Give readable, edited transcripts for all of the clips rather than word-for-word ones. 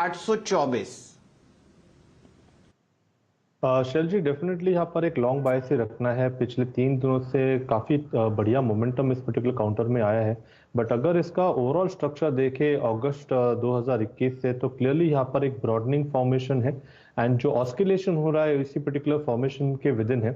824। शैल जी, definitely यहाँ पर एक लॉन्ग बाय से रखना है। पिछले 3 दिनों से काफ़ी बढ़िया मोमेंटम इस पर्टिकुलर काउंटर में आया है। बट अगर इसका ओवरऑल स्ट्रक्चर देखें अगस्त 2021 से, तो क्लियरली यहाँ पर एक ब्रॉडनिंग फॉर्मेशन है एंड जो ऑस्किलेशन हो रहा है इसी पर्टिकुलर फॉर्मेशन के विद इन है।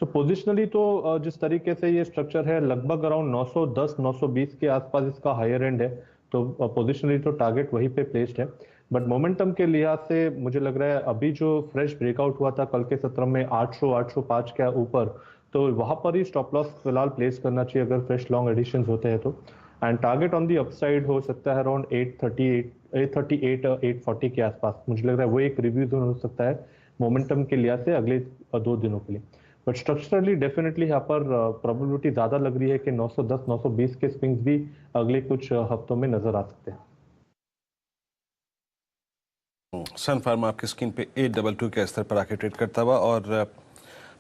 सो पोजिशनली तो जिस तरीके से ये स्ट्रक्चर है, लगभग अराउंड 910 920 के आसपास इसका हायर एंड है, तो पोजिशनली तो टारगेट वहीं पे प्लेस्ड है। बट मोमेंटम के लिहाज से मुझे लग रहा है अभी जो फ्रेश ब्रेकआउट हुआ था कल के सत्र में 800 805 के ऊपर, तो वहां पर ही स्टॉप लॉस फिलहाल प्लेस करना चाहिए अगर फ्रेश लॉन्ग एडिशन होते हैं तो। And target on the upside हो सकता है अराउंड 838 840 के आसपास। मुझे लग रहा है वो एक रिव्यू जोन हो सकता है मोमेंटम के लिहाज से अगले 2 दिनों के लिए। बट स्ट्रक्चरली डेफिनेटली यहाँ पर प्रोबेबिलिटी ज्यादा लग रही है कि 910 920 के स्विंग्स भी अगले कुछ हफ्तों में नजर आ सकते हैं। सन फार्मा आपकी स्क्रीन पे 822 के स्तर पर आके ट्रेड करता हुआ और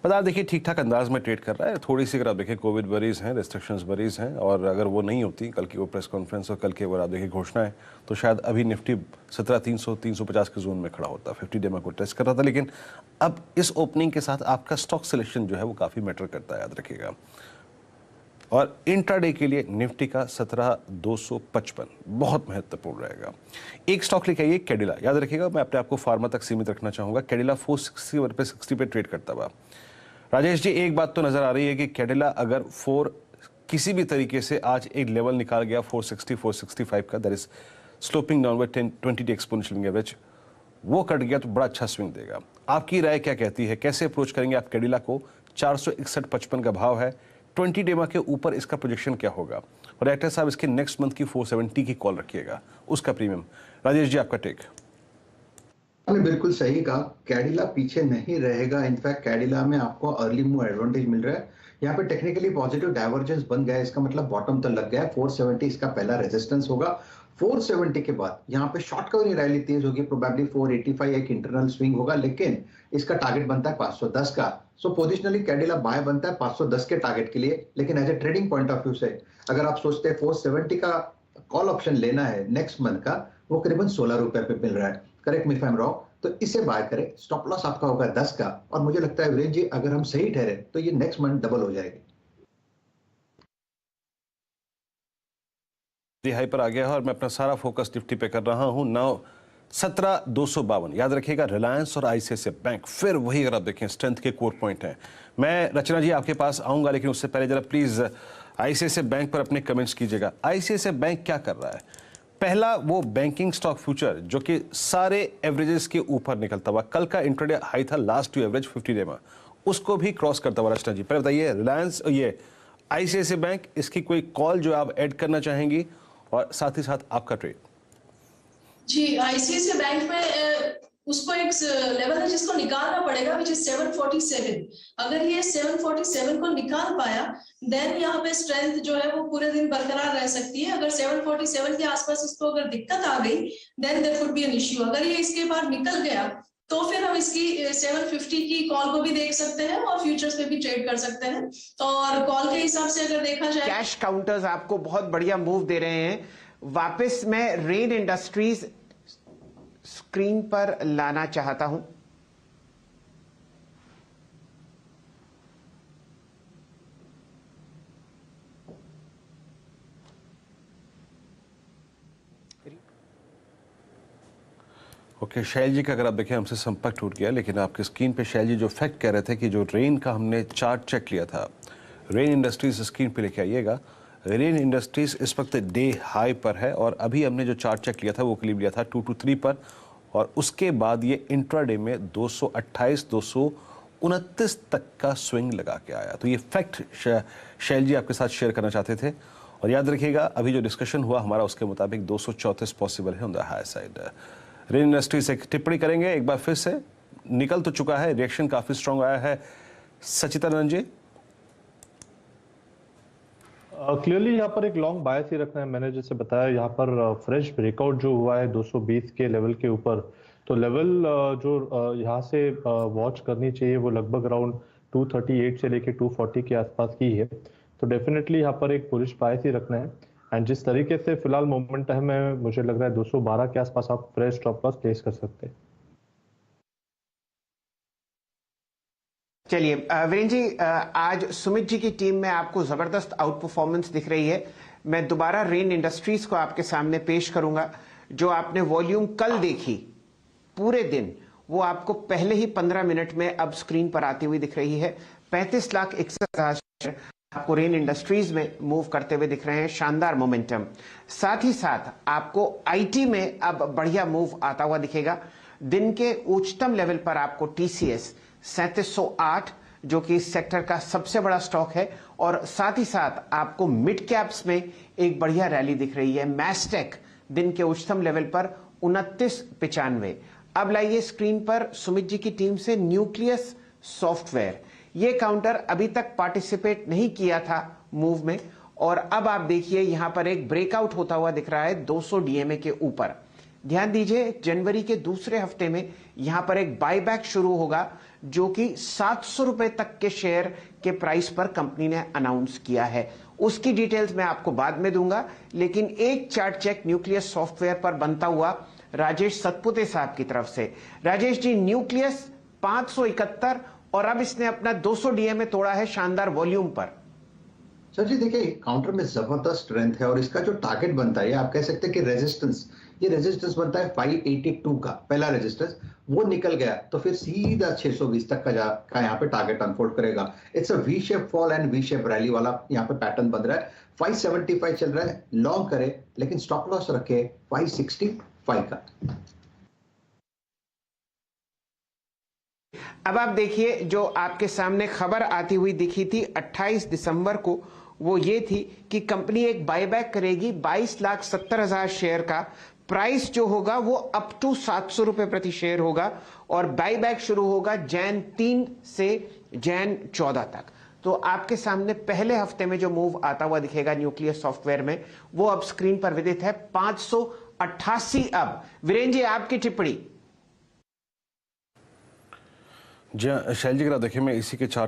बाजार देखिए ठीक ठाक अंदाज में ट्रेड कर रहा है। थोड़ी सी अगर आप देखें कोविड वरीज हैं, रेस्ट्रिक्शंस वरीज हैं, और अगर वो नहीं होती कल की वो प्रेस कॉन्फ्रेंस और कल के अगर आप देखें घोषणाएं, तो शायद अभी निफ्टी 17,300 350 के जोन में खड़ा होता, 50 डे में को टेस्ट कर रहा था। लेकिन अब इस ओपनिंग के साथ आपका स्टॉक सिलेक्शन जो है वो काफ़ी मैटर करता है, याद रखिएगा। और इंट्राडे के लिए निफ्टी का 17,255 बहुत महत्वपूर्ण रहेगा। एक स्टॉक लेके आइए कैडिला, याद रखिएगा मैं अपने आपको फार्मा तक सीमित रखना चाहूंगा। कैडिला 460 पे 60 पे ट्रेड करता हुआ। राजेश जी, एक बात तो नजर आ रही है कि कैडिला अगर 4 किसी भी तरीके से आज एक लेवल निकाल गया 460 465 का, that is sloping downward 20 day exponential average, वो कट गया तो बड़ा अच्छा स्विंग देगा। आपकी राय क्या कहती है, कैसे अप्रोच करेंगे आप कैडिला को? 461.55 का भाव है, 20 डेमा के ऊपर इसका प्रोजेक्शन क्या होगा? और एक्टर साहब इसके नेक्स्ट मंथ की 470 की कॉल रखिएगा, उसका प्रीमियम। राजेश जी, आपका टेक। आपने बिल्कुल सही कहा, कैडिला पीछे नहीं रहेगा। इनफैक्ट कैडिला में आपको अर्ली मूव एडवांटेज मिल रहा है। यहाँ पे टेक्निकली पॉजिटिव डाइवर्जेंस बन गया है, इसका मतलब बॉटम तो लग गया है। 470 इसका पहला रेजिस्टेंस होगा। 470 के बाद यहाँ पे शॉर्ट कवरिंग रैली तेज होगी, प्रोबेबली 485 एक इंटरनल स्विंग होगा, लेकिन इसका टारगेट बनता है 510 का। सो पोजिशनली कैडिला बाय बनता है 510 के टारगेट के लिए। लेकिन as a trading point of view से अगर आप सोचते हैं 470 का कॉल ऑप्शन लेना है नेक्स्ट मंथ का, वो करीबन 16 रुपए पे मिल रहा है। Correct me if I am wrong, तो इसे बाय करें। स्टॉप लॉस आपका होगा 10 का, और मुझे लगता है वीरेंद्र जी अगर हम सही ठहरे तो ये नेक्स्ट मंथ डबल हो जाएगी। हाई पर आ गया है और मैं अपना सारा फोकस निफ्टी पे कर रहा हूं। नाउ 17,252, याद रखिएगा रिलायंस और आईसीआईसीआई बैंक फिर वही अगर आप देखें स्ट्रेंथ के कोर पॉइंट हैं। मैं रचना जी आपके पास आऊंगा, लेकिन उससे पहले जरा प्लीज आईसीआईसीआई बैंक पर अपने कमेंट्स कीजिएगा। आईसीआईसीआई बैंक क्या कर रहा है? पहला वो बैंकिंग स्टॉक फ्यूचर जो कि सारे एवरेजेस के ऊपर निकलता हुआ, कल का इंट्राडे हाई था लास्ट टू एवरेज 50 डे में, उसको भी क्रॉस करता हुआ। रचना जी पहले बताइए, रिलायंस ये आईसीआईसीआई बैंक, इसकी कोई कॉल जो आप ऐड करना चाहेंगी, और साथ ही साथ आपका ट्रेड? जी, आईसीआईसीआई बैंक में उसको एक लेवल है जिसको निकालना पड़ेगा, विच इज 747। अगर ये 747 को निकाल पाया, देन यहाँ पे स्ट्रेंथ जो है वो पूरे दिन बरकरार रह सकती है। अगर 747 के आसपास इसको अगर दिक्कत आ गई, then there could be an issue. अगर ये इसके बाद निकल गया तो फिर हम इसकी 750 की कॉल को भी देख सकते हैं और फ्यूचर्स पे भी ट्रेड कर सकते हैं। और कॉल के हिसाब से अगर देखा जाए, कैश काउंटर्स आपको बहुत बढ़िया मूव दे रहे हैं। वापस मैं रेन इंडस्ट्रीज स्क्रीन पर लाना चाहता हूं। ओके, शैल जी का अगर आप देखें हमसे संपर्क टूट गया, लेकिन आपके स्क्रीन पे शैल जी जो फैक्ट कह रहे थे कि जो रेन का हमने चार्ट चेक लिया था, रेन इंडस्ट्रीज स्क्रीन पे लेके आइएगा। रेन इंडस्ट्रीज इस वक्त डे हाई पर है, और अभी हमने जो चार्ट चेक लिया था वो क्लिप लिया था 223 पर, और उसके बाद ये इंट्राडे में 228 229 तक का स्विंग लगा के आया। तो ये फैक्ट शैल जी आपके साथ शेयर करना चाहते थे। और याद रखिएगा अभी जो डिस्कशन हुआ हमारा उसके मुताबिक 234 पॉसिबल है on the high side. Rain industry से टिप्पणी करेंगे एक बार फिर से, निकल तो चुका है, रिएक्शन काफी स्ट्रांग आया है। सचितानंद जी, क्लियरली यहाँ पर एक लॉन्ग बायस ही रखना है। मैंने जैसे बताया यहाँ पर फ्रेश ब्रेकआउट जो हुआ है 220 के लेवल के ऊपर, तो लेवल जो यहाँ से वॉच करनी चाहिए वो लगभग अराउंड 238 से लेके 240 के आसपास की है। तो डेफिनेटली यहाँ पर एक बुलिश बायस ही रखना है। एंड जिस तरीके से फिलहाल मोमेंटम है, मुझे लग रहा है 212 के आसपास आप फ्रेश स्टॉप लॉस प्लेस कर सकते हैं। चलिए वीरेंद्र जी, आज सुमित जी की टीम में आपको जबरदस्त आउट परफॉर्मेंस दिख रही है। मैं दोबारा रेन इंडस्ट्रीज को आपके सामने पेश करूंगा। जो आपने वॉल्यूम कल देखी पूरे दिन, वो आपको पहले ही 15 मिनट में अब स्क्रीन पर आती हुई दिख रही है। 35,61,000 शेयर आपको रेन इंडस्ट्रीज में मूव करते हुए दिख रहे हैं। शानदार मोमेंटम। साथ ही साथ आपको आईटी में अब बढ़िया मूव आता हुआ दिखेगा। दिन के उच्चतम लेवल पर आपको टीसीएस 3708 जो कि इस सेक्टर का सबसे बड़ा स्टॉक है, और साथ ही साथ आपको मिड कैप्स में एक बढ़िया रैली दिख रही है। मैस्टेक दिन के उच्चतम लेवल पर 2995। अब लाइए स्क्रीन पर सुमित जी की टीम से न्यूक्लियस सॉफ्टवेयर। ये काउंटर अभी तक पार्टिसिपेट नहीं किया था मूव में, और अब आप देखिए यहां पर एक ब्रेकआउट होता हुआ दिख रहा है 200 डीएमए के ऊपर। ध्यान दीजिए, जनवरी के दूसरे हफ्ते में यहां पर एक बायबैक शुरू होगा, जो कि 700 रुपए तक के शेयर के प्राइस पर कंपनी ने अनाउंस किया है। उसकी डिटेल्स मैं आपको बाद में दूंगा, लेकिन एक चार्ट चेक न्यूक्लियस सॉफ्टवेयर पर बनता हुआ राजेश सतपुते साहब की तरफ से। राजेश जी, न्यूक्लियस 571 और अब इसने अपना 200 डीएमए तोड़ा है शानदार वॉल्यूम पर। सर जी देखिए, काउंटर में जबरदस्त स्ट्रेंथ है और इसका जो टारगेट बनता है, आप कह सकते हैं कि रेजिस्टेंस, ये रेजिस्टेंस बनता है 582 का पहला रेजिस्टेंस, वो निकल गया तो फिर सीधा 620 तक का यहाँ पे टारगेट अनफोल्ड करेगा। It's a V shape fall and V shape rally वाला यहाँ पे पैटर्न बन रहा है। 575 चल रहा है, लॉन्ग करे लेकिन स्टॉप लॉस रखे 565 का। अब आप देखिए, जो आपके सामने खबर आती हुई दिखी थी 28 दिसंबर को, वो ये थी कि कंपनी एक बायबैक करेगी 22,70,000 शेयर का। प्राइस जो होगा वो अप टू 700 रुपए प्रति शेयर होगा, और बायबैक शुरू होगा जैन 3 से जैन 14 तक। तो आपके सामने पहले हफ्ते में जो मूव आता हुआ दिखेगा न्यूक्लियस सॉफ्टवेयर में, वो अब स्क्रीन पर विदित है 588। अब वीरेंद्र जी, आपकी टिप्पणी। जी शैल जी, अगर देखिए मैं इसी के चार्ट